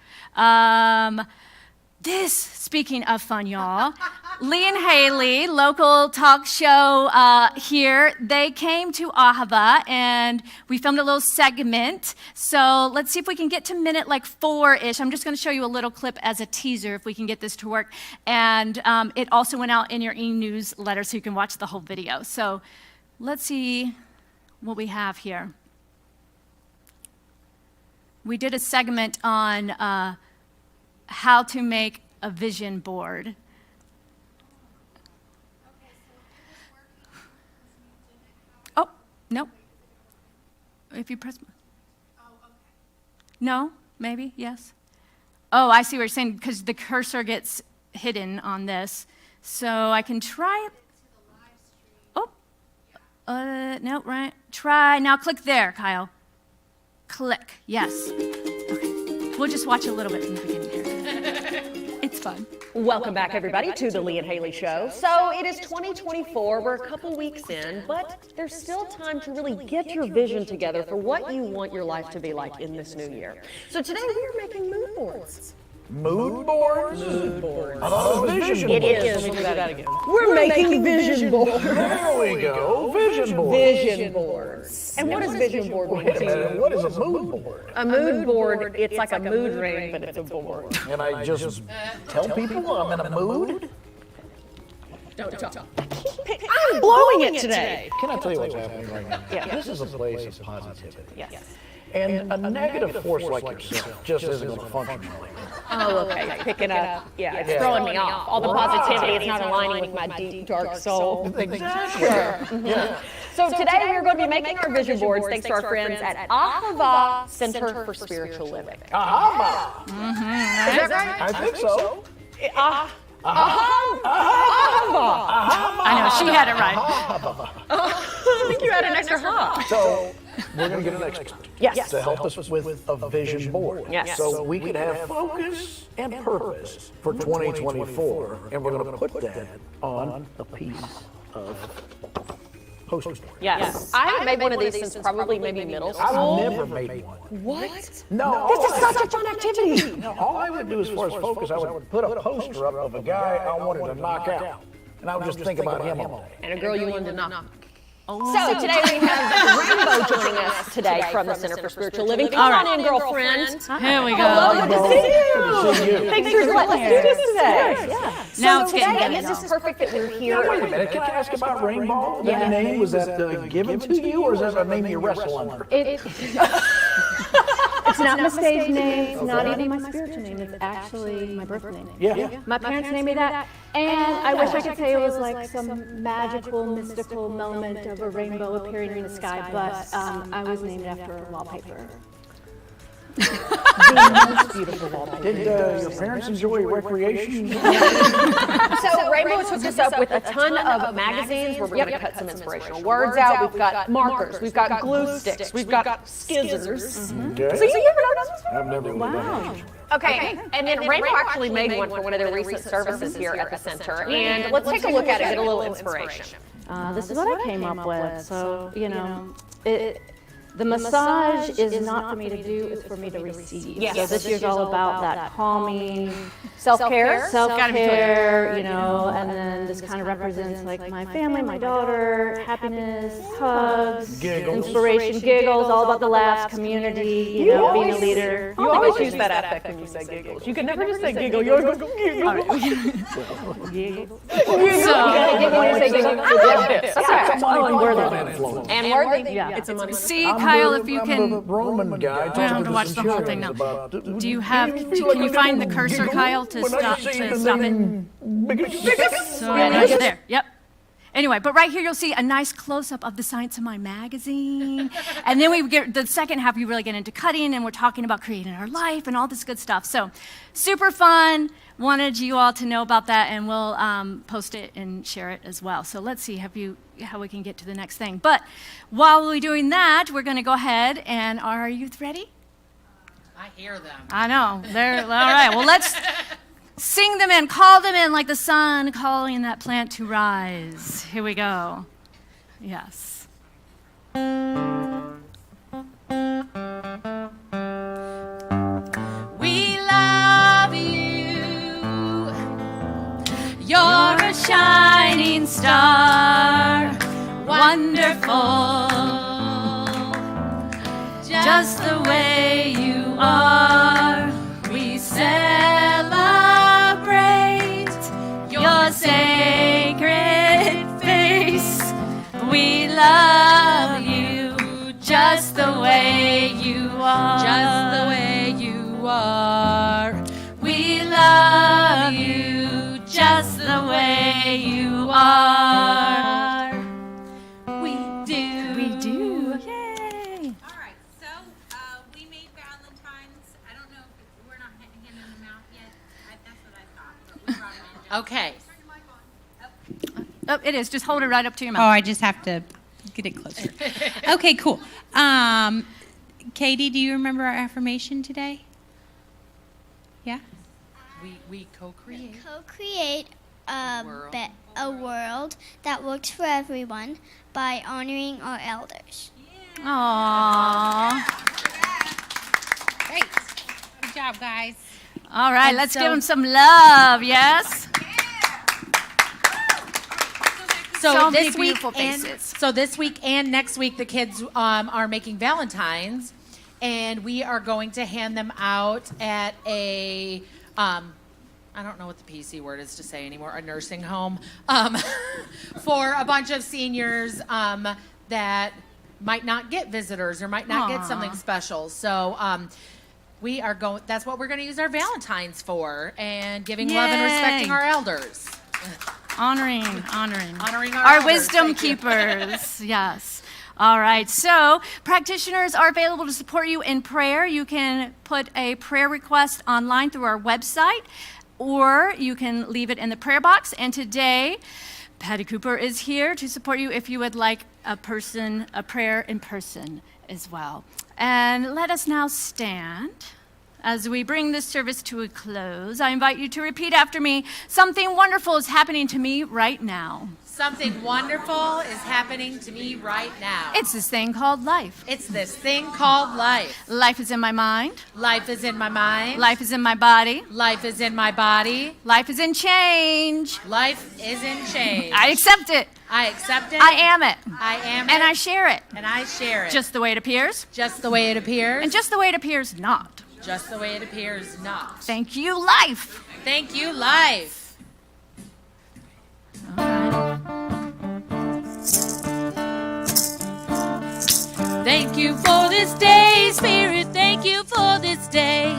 Speaking of fun, y'all, Lee and Haley, local talk show here, they came to Ahava and we filmed a little segment. So let's see if we can get to minute like 4-ish. I'm just going to show you a little clip as a teaser if we can get this to work. And it also went out in your e-newsletter so you can watch the whole video. So let's see what we have here. We did a segment on how to make a vision board. Oh, no. If you press. No, maybe, yes. Oh, I see what you're saying, because the cursor gets hidden on this. So I can try it. Oh, no, right. Try, now click there, Kyle. Click, yes. Okay, we'll just watch a little bit from the beginning here. It's fun. Welcome back, everybody, to the Lee and Haley Show. So it is 2024. We're a couple weeks in, but there's still time to really get your vision together for what you want your life to be like in this new year. So today we are making mood boards. Mood boards? Mood boards. I thought it was vision boards. It is. Let me do that again. We're making vision boards. There we go. Vision boards. Vision boards. And what does vision board mean Wait a to minute. you? What is a mood board? A mood board, it's like a mood ring, but it's a board. And I just tell people I'm in a mood? I'm blowing it today. Can I tell you what's happening right now? Yeah. This is a place of positivity. Yes. And a negative force like yourself just isn't going to function like that. Oh, okay. Picking up. Yeah, it's throwing me off. All the positivity is not aligning with my deep, dark soul. Exactly. Yeah. So today we're going to be making our vision boards thanks to our friends at Ahava Center for Spiritual Living. Ahava. Is that right? I think so. Ahava. I know, she had it right. I think you had an extra ha. So we're going to get an expert Yes. to help us with a vision board. Yes. So we can have focus and purpose for 2024, and we're going to put that on a piece of poster board. Yes. I haven't made one of these since probably maybe middle school. I've never made one. What? No. This is such a fun activity. No, all I would do as far as focus, I would put a poster up of a guy I wanted to knock out. And I would just think about him all day. And a girl you wanted to knock. So today we have Rainbow joining us today from the Center for Spiritual Living. Come on in, girlfriend. Here we Hello, go. good to see you. Thanks for letting us do this today. Now So it's getting today, good. and this is perfect that we're Now, here. wait a minute, can I ask about Rainbow? That name, was that given to you, or is that a name you wrestle under? It's not my stage name, it's not even my spiritual name, it's actually my birth name. Yeah. My parents named me that, and I wish I could say it was like some magical, mystical moment of a rainbow appearing in the sky, but I was named after a wallpaper. The most beautiful wallpaper. Did your parents enjoy recreation? So Rainbow has hooked us up with a ton of magazines where we're going to cut some inspirational words out. We've got markers, we've got glue sticks, we've got skizzers. Okay. So you never noticed? I've never really done that. Okay, and then Rainbow actually made one for one of their recent services here at the center. And let's take a look at it and get a little inspiration. This is what I came up with, so, you know, the massage is not for me to do, it's for me to receive. Yes. So this year's all about that calming, Self-care. self-care, you know, and then this kind of represents like my family, my daughter, happiness, hugs, Giggles. inspiration, giggles, all about the laughs, community, you know, being a leader. You always use that affect when you say giggles. You can never just say giggle. You always go giggle. And worthy. Yeah. It's a money. See, Kyle, if you I'm can. the Roman guy. We don't have to watch the whole thing now. Do you have? Can you find the cursor, Kyle, to stop it? So right there. Yep. Anyway, but right here you'll see a nice close-up of the Science of Mind magazine. And then we get the second half, we really get into cutting, and we're talking about creating our life and all this good stuff. So super fun. Wanted you all to know about that, and we'll post it and share it as well. So let's see how we can get to the next thing. But while we're doing that, we're going to go ahead, and are our youth ready? I hear them. I know. They're all right. Well, let's sing them in, call them in like the sun calling that plant to rise. Here we go. Yes. We love you. You're a shining star. Wonderful. Just the way you are. We celebrate your sacred face. We love you just the way you are. Just the way you are. We love you just the way you are. We do. We do. Yay. All right, so we made Valentine's. I don't know if we're not handing them out yet. That's what I thought, but we brought them in. Okay. Oh, it is. Just hold it right up to your Oh, mouth. I just have to get it closer. Okay, cool. Katie, do you remember our affirmation today? Yeah? We co-create. Co-create a world that works for everyone by honoring our elders. Aww. Great. Good job, guys. All right, And let's so- give them some love, yes? So many this week beautiful and faces. so this week and next week, the kids are making Valentines, and we are going to hand them out at a I don't know what the PC word is to say anymore, a nursing home, for a bunch of seniors that might not get visitors or might not get something special. So we are going. That's what we're going to use our Valentines for, and giving love and respecting Yay. our elders. Honoring Honoring our our elders. wisdom Thank you. keepers. Yes. All right. So practitioners are available to support you in prayer. You can put a prayer request online through our website, or you can leave it in the prayer box. And today, Patty Cooper is here to support you if you would like a prayer in person as well. And let us now stand. As we bring this service to a close, I invite you to repeat after me. Something wonderful is happening to me right now. Something wonderful is happening to me right now. It's this thing called life. It's this thing called life. Life is in my mind. Life is in my mind. Life is in my body. Life is in my body. Life is in change. Life is in change. I accept it. I accept it. I am it. I am And it. I share it. And I share it. Just the way it appears. Just the way it appears. And just the way it appears not. Just the way it appears not. Thank you, life. Thank you, life. Thank you for this day, Spirit. Thank you for this day.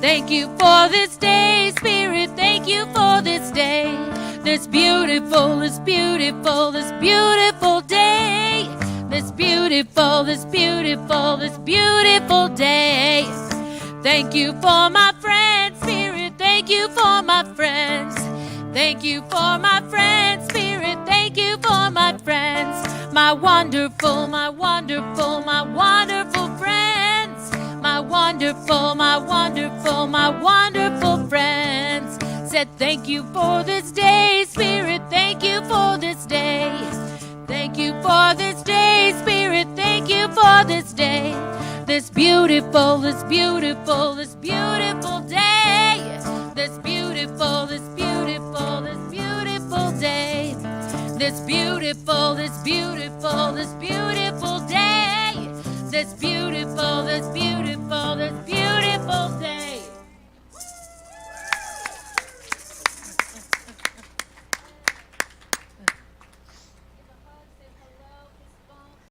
Thank you for this day, Spirit. Thank you for this day. This beautiful, this beautiful, this beautiful day. This beautiful, this beautiful, this beautiful day. Thank you for my friends, Spirit. Thank you for my friends. Thank you for my friends, Spirit. Thank you for my friends. My wonderful, my wonderful, my wonderful friends. My wonderful, my wonderful, my wonderful friends. Said thank you for this day, Spirit. Thank you for this day. Thank you for this day, Spirit. Thank you for this day. This beautiful, this beautiful, this beautiful day. This beautiful, this beautiful, this beautiful day. This beautiful, this beautiful, this beautiful day. This beautiful, this beautiful.